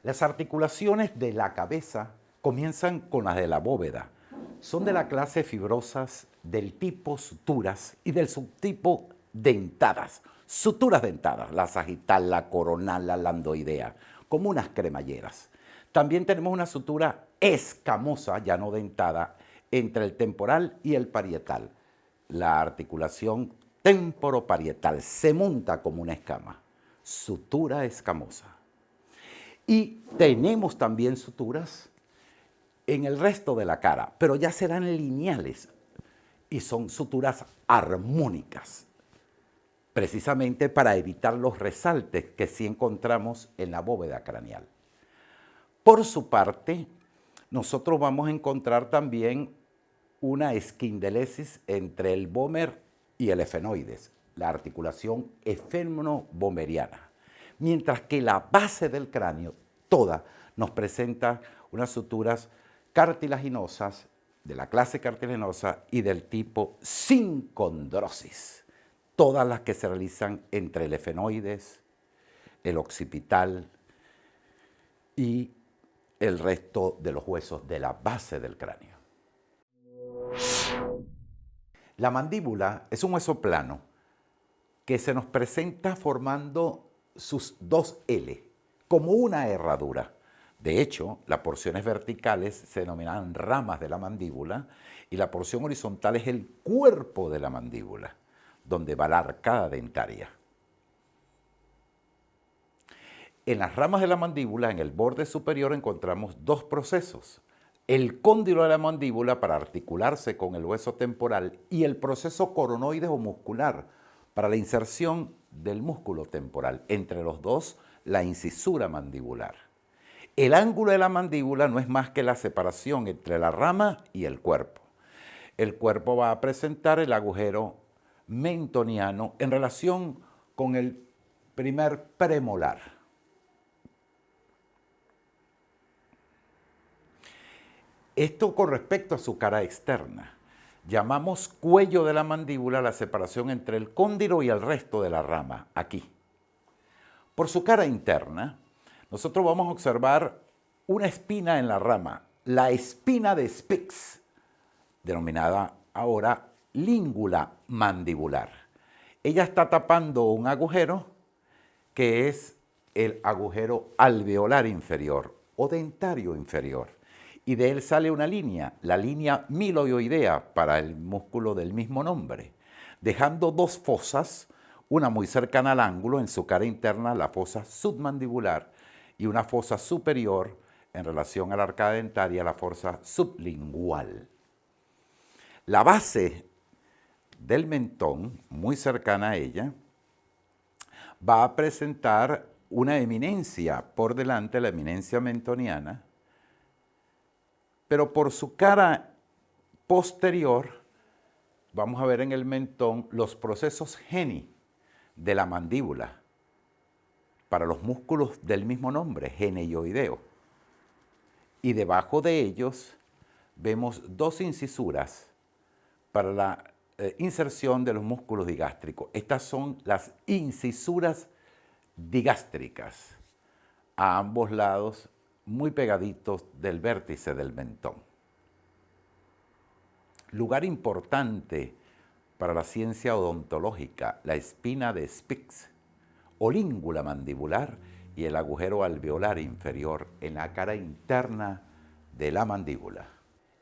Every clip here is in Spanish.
Las articulaciones de la cabeza comienzan con las de la bóveda. Son de la clase fibrosas del tipo suturas y del subtipo dentadas. Suturas dentadas, la sagital, la coronal, la landoidea, como unas cremalleras. También tenemos una sutura escamosa, ya no dentada, entre el temporal y el parietal. La articulación temporoparietal se monta como una escama. Sutura escamosa. Y tenemos también suturas en el resto de la cara, pero ya serán lineales y son suturas armónicas, precisamente para evitar los resaltes que sí encontramos en la bóveda craneal. Por su parte, nosotros vamos a encontrar también una esquindelesis entre el vómer y el efenoides, la articulación efemno-vomeriana, mientras que la base del cráneo toda nos presenta unas suturas cartilaginosas de la clase cartilaginosa y del tipo sincondrosis, todas las que se realizan entre el efenoides, el occipital y el resto de los huesos de la base del cráneo. La mandíbula es un hueso plano que se nos presenta formando sus dos L, como una herradura. De hecho, las porciones verticales se denominan ramas de la mandíbula y la porción horizontal es el cuerpo de la mandíbula, donde va la arcada dentaria. En las ramas de la mandíbula, en el borde superior, encontramos dos procesos. El cóndilo de la mandíbula para articularse con el hueso temporal y el proceso coronoides o muscular para la inserción del músculo temporal. Entre los dos, la incisura mandibular. El ángulo de la mandíbula no es más que la separación entre la rama y el cuerpo. El cuerpo va a presentar el agujero mentoniano en relación con el primer premolar. Esto con respecto a su cara externa. Llamamos cuello de la mandíbula la separación entre el cóndilo y el resto de la rama, aquí. Por su cara interna, nosotros vamos a observar una espina en la rama, la espina de Spix, denominada ahora língula mandibular. Ella está tapando un agujero que es el agujero alveolar inferior o dentario inferior. Y de él sale una línea, la línea miloioidea para el músculo del mismo nombre, dejando dos fosas, una muy cercana al ángulo en su cara interna, la fosa submandibular, y una fosa superior en relación a la arcada dentaria, la fosa sublingual. La base del mentón, muy cercana a ella, va a presentar una eminencia por delante, la eminencia mentoniana, pero por su cara posterior vamos a ver en el mentón los procesos geni de la mandíbula para los músculos del mismo nombre, geneioideo. Y debajo de ellos vemos dos incisuras para la inserción de los músculos digástricos. Estas son las incisuras digástricas a ambos lados, muy pegaditos del vértice del mentón. Lugar importante para la ciencia odontológica, la espina de Spix, o língula mandibular y el agujero alveolar inferior en la cara interna de la mandíbula.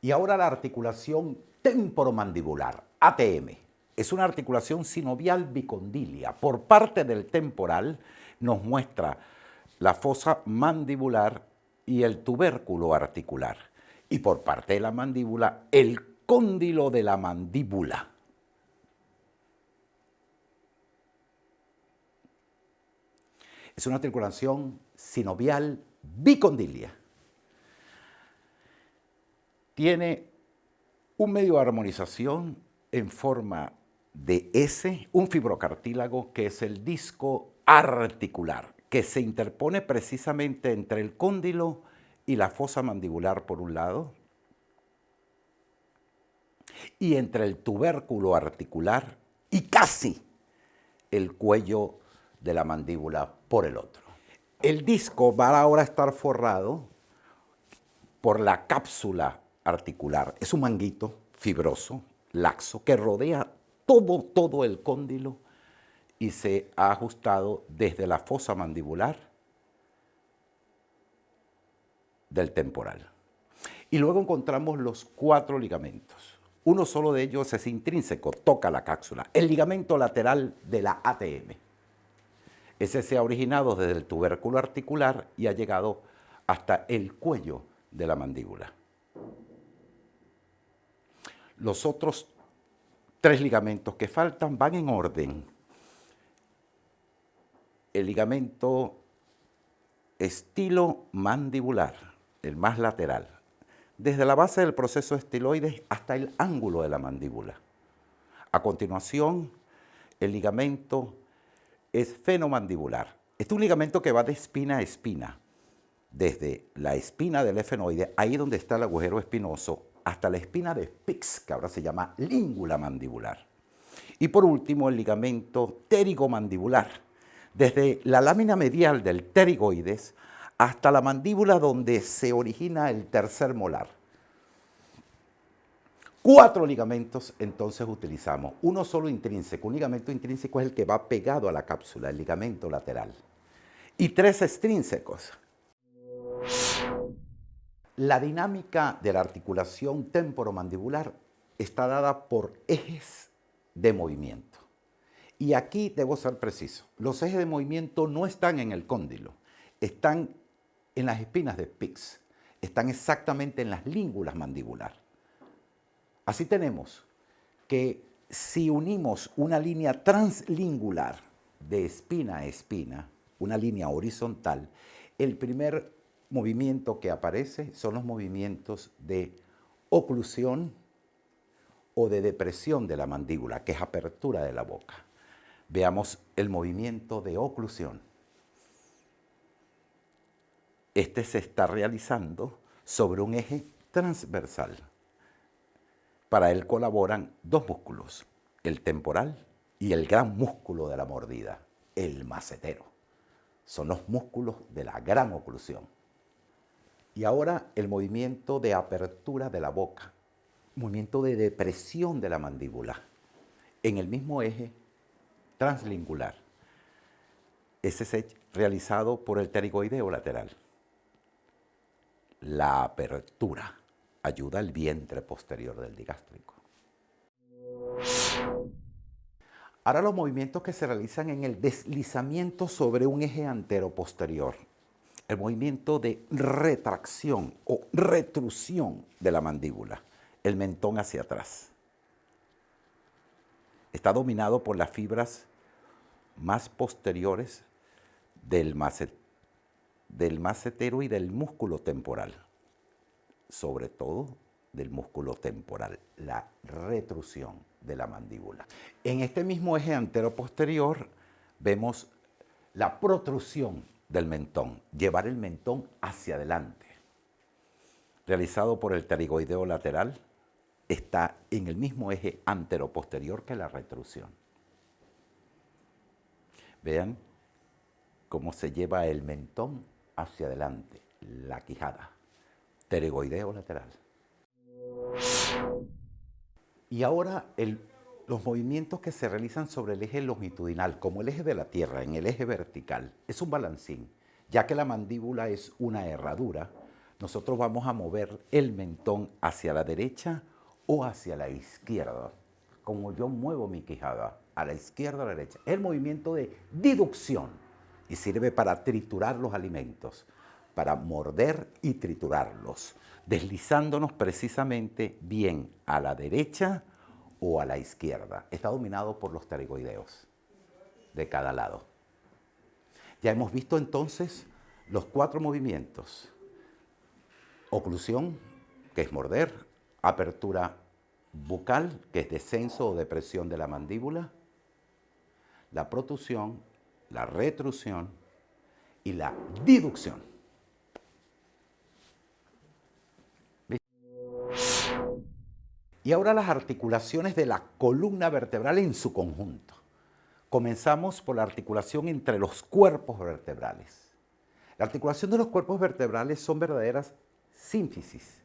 Y ahora la articulación temporomandibular, ATM. Es una articulación sinovial bicondilia. Por parte del temporal nos muestra la fosa mandibular y el tubérculo articular. Y por parte de la mandíbula, el cóndilo de la mandíbula. Es una articulación sinovial bicondilia. Tiene un medio de armonización en forma de S, un fibrocartílago que es el disco articular, que se interpone precisamente entre el cóndilo y la fosa mandibular por un lado, y entre el tubérculo articular y casi el cuello de la mandíbula por el otro. El disco va ahora a estar forrado por la cápsula articular. Es un manguito fibroso, laxo, que rodea todo el cóndilo y se ha ajustado desde la fosa mandibular del temporal. Y luego encontramos los 4 ligamentos. Uno solo de ellos es intrínseco, toca la cápsula. El ligamento lateral de la ATM. Ese se ha originado desde el tubérculo articular y ha llegado hasta el cuello de la mandíbula. Los otros 3 ligamentos que faltan van en orden. El ligamento estilomandibular, el más lateral, desde la base del proceso estiloides hasta el ángulo de la mandíbula. A continuación, el ligamento esfenomandibular. Este es un ligamento que va de espina a espina, desde la espina del efenoide, ahí donde está el agujero espinoso, hasta la espina de Spix, que ahora se llama língula mandibular. Y por último, el ligamento pterigomandibular, desde la lámina medial del pterigoides hasta la mandíbula donde se origina el tercer molar. 4 ligamentos entonces utilizamos, uno solo intrínseco. Un ligamento intrínseco es el que va pegado a la cápsula, el ligamento lateral. Y 3 extrínsecos. La dinámica de la articulación temporomandibular está dada por ejes de movimiento. Y aquí debo ser preciso, los ejes de movimiento no están en el cóndilo, están en las espinas de Spix, están exactamente en las língulas mandibular. Así tenemos que si unimos una línea translingular de espina a espina, una línea horizontal, el primer movimiento que aparece son los movimientos de oclusión o de depresión de la mandíbula, que es apertura de la boca. Veamos el movimiento de oclusión. Este se está realizando sobre un eje transversal. Para él colaboran 2 músculos, el temporal y el gran músculo de la mordida, el macetero. Son los músculos de la gran oclusión. Y ahora el movimiento de apertura de la boca, movimiento de depresión de la mandíbula, en el mismo eje translingular. Ese es realizado por el pterigoideo lateral. La apertura ayuda al vientre posterior del digástrico. Ahora los movimientos que se realizan en el deslizamiento sobre un eje antero-posterior. El movimiento de retracción o retrusión de la mandíbula, el mentón hacia atrás. Está dominado por las fibras más posteriores del macetero y del músculo temporal, sobre todo del músculo temporal, la retrusión de la mandíbula. En este mismo eje antero-posterior vemos la protrusión del mentón, llevar el mentón hacia adelante. Realizado por el pterigoideo lateral, está en el mismo eje antero-posterior que la retrusión. Vean cómo se lleva el mentón hacia adelante, la quijada, pterigoideo lateral. Y ahora los movimientos que se realizan sobre el eje longitudinal, como el eje de la Tierra, en el eje vertical, es un balancín. Ya que la mandíbula es una herradura, nosotros vamos a mover el mentón hacia la derecha o hacia la izquierda. Como yo muevo mi quijada, a la izquierda o a la derecha. Es el movimiento de diducción y sirve para triturar los alimentos, para morder y triturarlos, deslizándonos precisamente bien a la derecha o a la izquierda. Está dominado por los pterigoideos de cada lado. Ya hemos visto entonces los 4 movimientos. Oclusión, que es morder, apertura bucal, que es descenso o depresión de la mandíbula, la protrusión, la retrusión y la diducción. Y ahora las articulaciones de la columna vertebral en su conjunto. Comenzamos por la articulación entre los cuerpos vertebrales. La articulación de los cuerpos vertebrales son verdaderas sínfisis.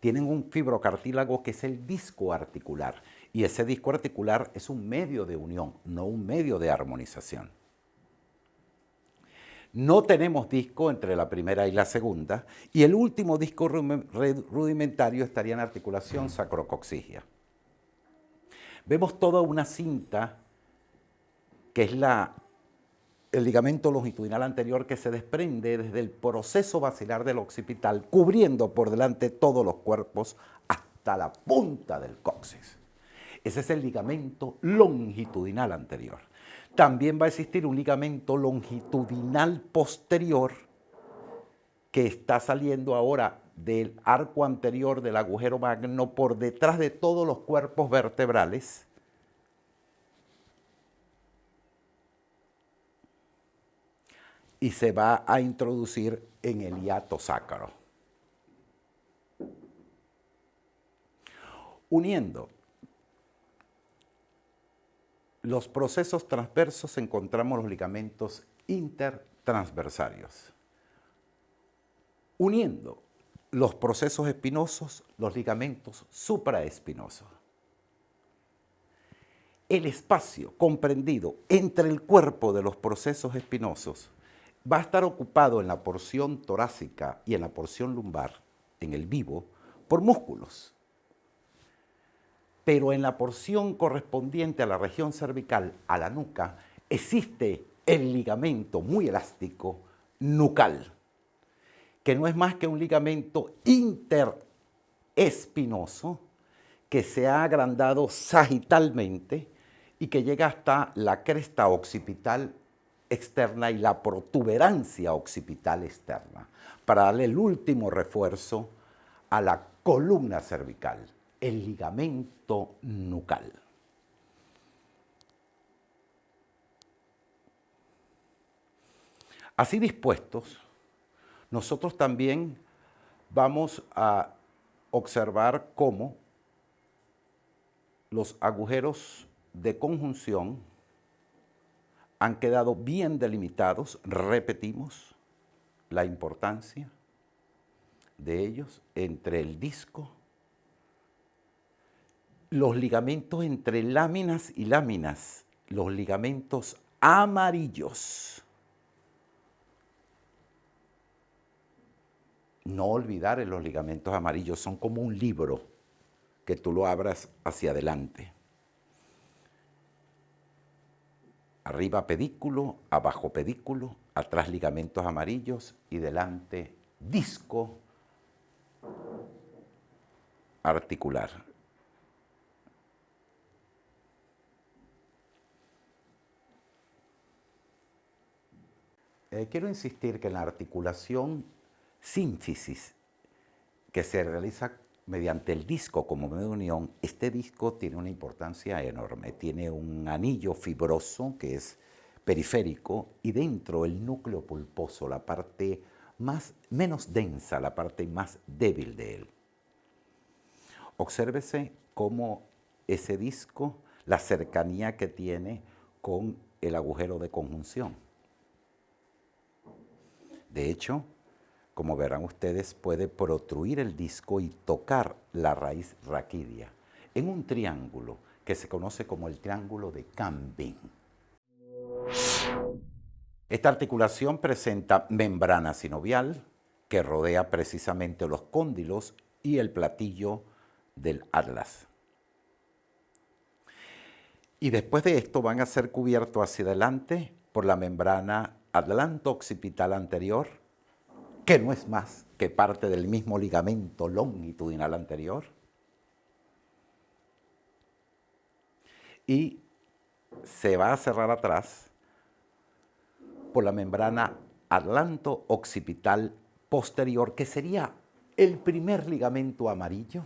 Tienen un fibrocartílago que es el disco articular, y ese disco articular es un medio de unión, no un medio de armonización. No tenemos disco entre la primera y la segunda, y el último disco rudimentario estaría en articulación sacrocoxigia. Vemos toda una cinta que es el ligamento longitudinal anterior que se desprende desde el proceso basilar del occipital, cubriendo por delante todos los cuerpos hasta la punta del coxis. Ese es el ligamento longitudinal anterior. También va a existir un ligamento longitudinal posterior que está saliendo ahora del arco anterior del agujero magno por detrás de todos los cuerpos vertebrales. Y se va a introducir en el hiato sacro. Uniendo los procesos transversos encontramos los ligamentos intertransversarios. Uniendo los procesos espinosos, los ligamentos supraespinosos. El espacio comprendido entre el cuerpo de los procesos espinosos va a estar ocupado en la porción torácica y en la porción lumbar, en el vivo, por músculos. Pero en la porción correspondiente a la región cervical, a la nuca, existe el ligamento muy elástico nucal, que no es más que un ligamento interespinoso que se ha agrandado sagitalmente y que llega hasta la cresta occipital externa y la protuberancia occipital externa, para darle el último refuerzo a la columna cervical, el ligamento nucal. Así dispuestos, nosotros también vamos a observar cómo los agujeros de conjunción han quedado bien delimitados. Repetimos la importancia de ellos entre el disco, los ligamentos entre láminas y láminas, los ligamentos amarillos. No olvidar los ligamentos amarillos, son como un libro que tú lo abras hacia adelante. Arriba pedículo, abajo pedículo, atrás ligamentos amarillos y delante disco articular. Quiero insistir que en la articulación sínfisis, que se realiza mediante el disco como medio de unión, este disco tiene una importancia enorme. Tiene un anillo fibroso que es periférico y dentro el núcleo pulposo, la parte menos densa, la parte más débil de él. Obsérvese cómo ese disco, la cercanía que tiene con el agujero de conjunción. De hecho, como verán ustedes, puede protruir el disco y tocar la raíz raquídea en un triángulo que se conoce como el triángulo de Camping. Esta articulación presenta membrana sinovial que rodea precisamente los cóndilos y el platillo del atlas. Y después de esto van a ser cubiertos hacia adelante por la membrana atlanto-occipital anterior, que no es más que parte del mismo ligamento longitudinal anterior, y se va a cerrar atrás por la membrana atlanto-occipital posterior, que sería el primer ligamento amarillo,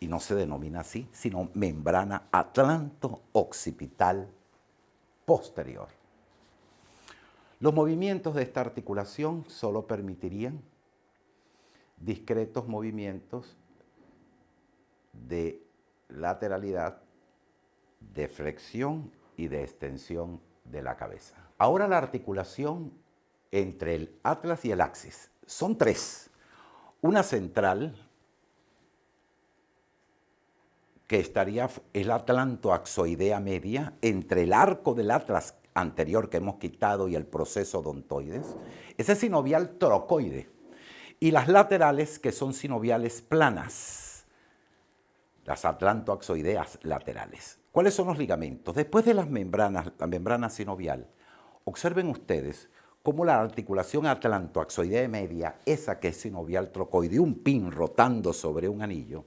y no se denomina así, sino membrana atlanto-occipital posterior. Los movimientos de esta articulación solo permitirían discretos movimientos de lateralidad, de flexión y de extensión de la cabeza. Ahora la articulación entre el atlas y el axis. Son tres. Una central, que estaría el atlantoaxoidea media, entre el arco del atlas anterior que hemos quitado y el proceso odontoides. Ese es sinovial trocoide. Y las laterales, que son sinoviales planas, las atlantoaxoideas laterales. ¿Cuáles son los ligamentos? Después de las membranas, la membrana sinovial, observen ustedes cómo la articulación atlantoaxoidea media, esa que es sinovial trocoide, un pin rotando sobre un anillo,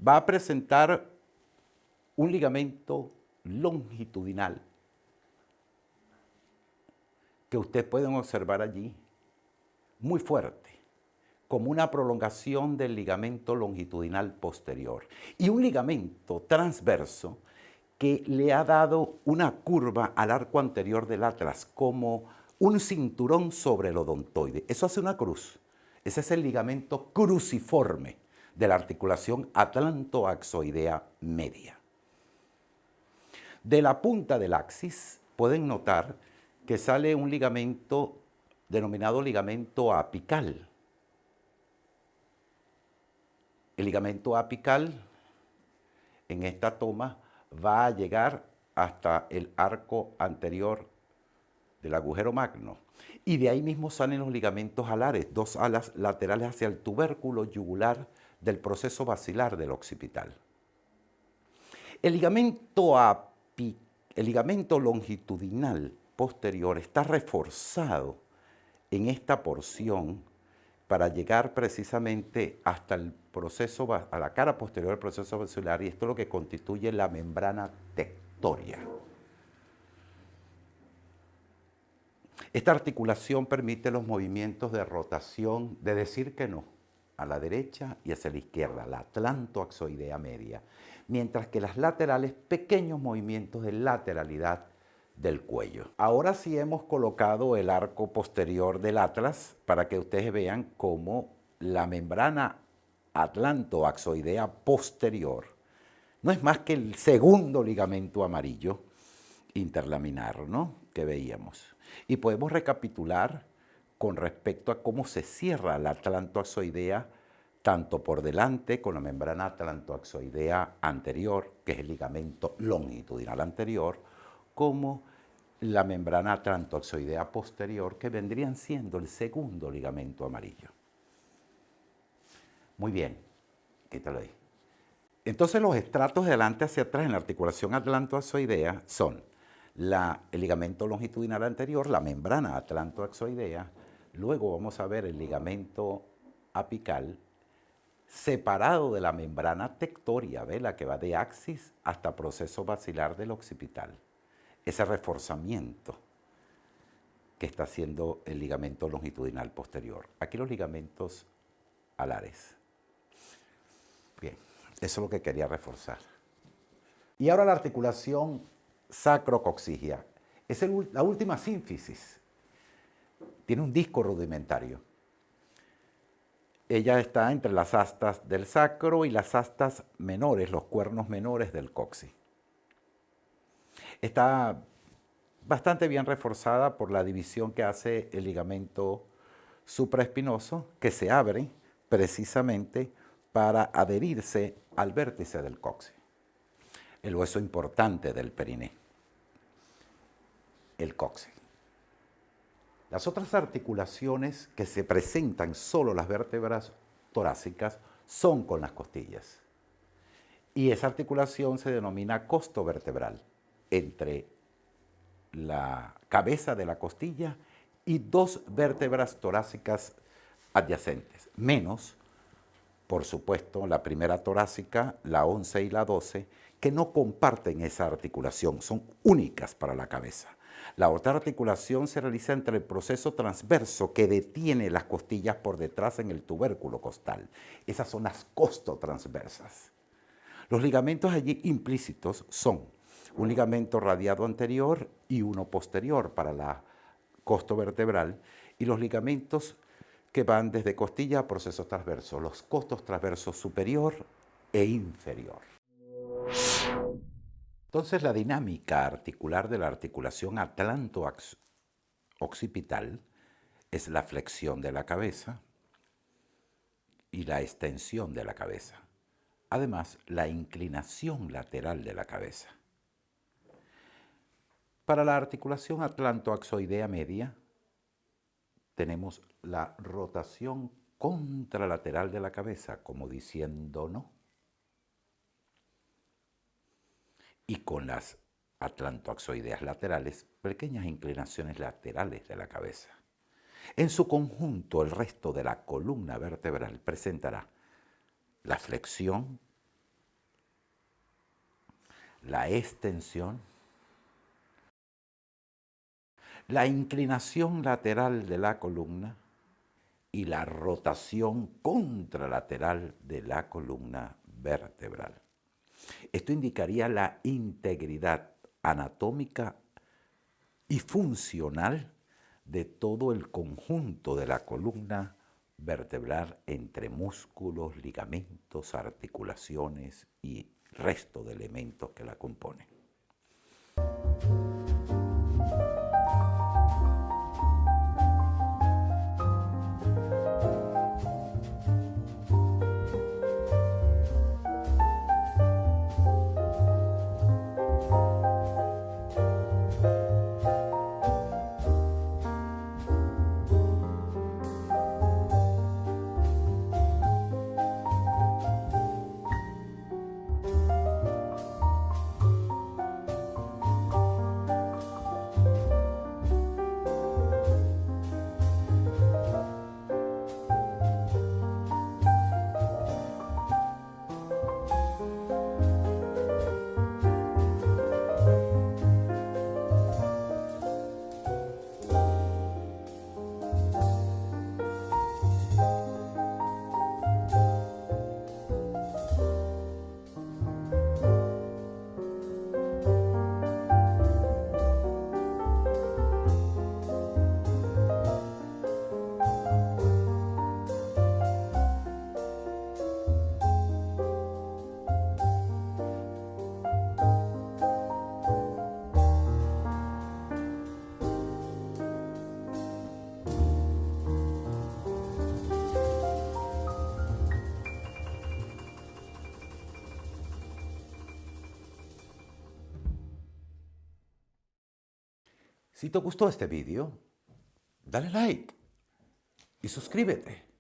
va a presentar un ligamento longitudinal que ustedes pueden observar allí, muy fuerte, como una prolongación del ligamento longitudinal posterior. Y un ligamento transverso que le ha dado una curva al arco anterior del atlas, como un cinturón sobre el odontoide. Eso hace una cruz. Ese es el ligamento cruciforme de la articulación atlantoaxoidea media. De la punta del axis pueden notar que sale un ligamento denominado ligamento apical. El ligamento apical en esta toma va a llegar hasta el arco anterior del agujero magno. Y de ahí mismo salen los ligamentos alares, dos alas laterales hacia el tubérculo yugular del proceso basilar del occipital. El ligamento longitudinal posterior está reforzado en esta porción para llegar precisamente hasta el proceso, a la cara posterior del proceso basilar, y esto es lo que constituye la membrana tectoria. Esta articulación permite los movimientos de rotación, de decir que no, a la derecha y hacia la izquierda, la atlantoaxoidea media, mientras que las laterales, pequeños movimientos de lateralidad del cuello. Ahora sí hemos colocado el arco posterior del atlas para que ustedes vean cómo la membrana atlantoaxoidea posterior no es más que el segundo ligamento amarillo interlaminar, ¿no?, que veíamos. Y podemos recapitular con respecto a cómo se cierra la atlantoaxoidea tanto por delante con la membrana atlantoaxoidea anterior, que es el ligamento longitudinal anterior, como la membrana atlantoaxoidea posterior, que vendrían siendo el segundo ligamento amarillo. Muy bien, quítalo ahí. Entonces los estratos de adelante hacia atrás en la articulación atlantoaxoidea son el ligamento longitudinal anterior, la membrana atlantoaxoidea, luego vamos a ver el ligamento apical separado de la membrana tectoria, ¿ve?, la que va de axis hasta proceso basilar del occipital. Ese reforzamiento que está haciendo el ligamento longitudinal posterior. Aquí los ligamentos alares. Bien, eso es lo que quería reforzar. Y ahora la articulación sacrocoxigia. Es la última sínfisis. Tiene un disco rudimentario. Ella está entre las astas del sacro y las astas menores, los cuernos menores del coxis. Está bastante bien reforzada por la división que hace el ligamento supraespinoso, que se abre precisamente para adherirse al vértice del coxis, el hueso importante del periné, el coxis. Las otras articulaciones que se presentan solo las vértebras torácicas son con las costillas. Y esa articulación se denomina costo vertebral, entre la cabeza de la costilla y dos vértebras torácicas adyacentes, menos, por supuesto, la primera torácica, la 11 y la 12, que no comparten esa articulación, son únicas para la cabeza. La otra articulación se realiza entre el proceso transverso que detiene las costillas por detrás en el tubérculo costal. Esas son las costotransversas. Los ligamentos allí implícitos son un ligamento radiado anterior y uno posterior para la costo vertebral, y los ligamentos que van desde costilla a procesos transversos, los costos transversos superior e inferior. Entonces la dinámica articular de la articulación atlantoaxoidea occipital es la flexión de la cabeza y la extensión de la cabeza. Además, la inclinación lateral de la cabeza. Para la articulación atlantoaxoidea media, tenemos la rotación contralateral de la cabeza, como diciendo no. Y con las atlantoaxoideas laterales, pequeñas inclinaciones laterales de la cabeza. En su conjunto, el resto de la columna vertebral presentará la flexión, la extensión, la inclinación lateral de la columna y la rotación contralateral de la columna vertebral. Esto indicaría la integridad anatómica y funcional de todo el conjunto de la columna vertebral entre músculos, ligamentos, articulaciones y resto de elementos que la componen. Si te gustó este vídeo, dale like y suscríbete.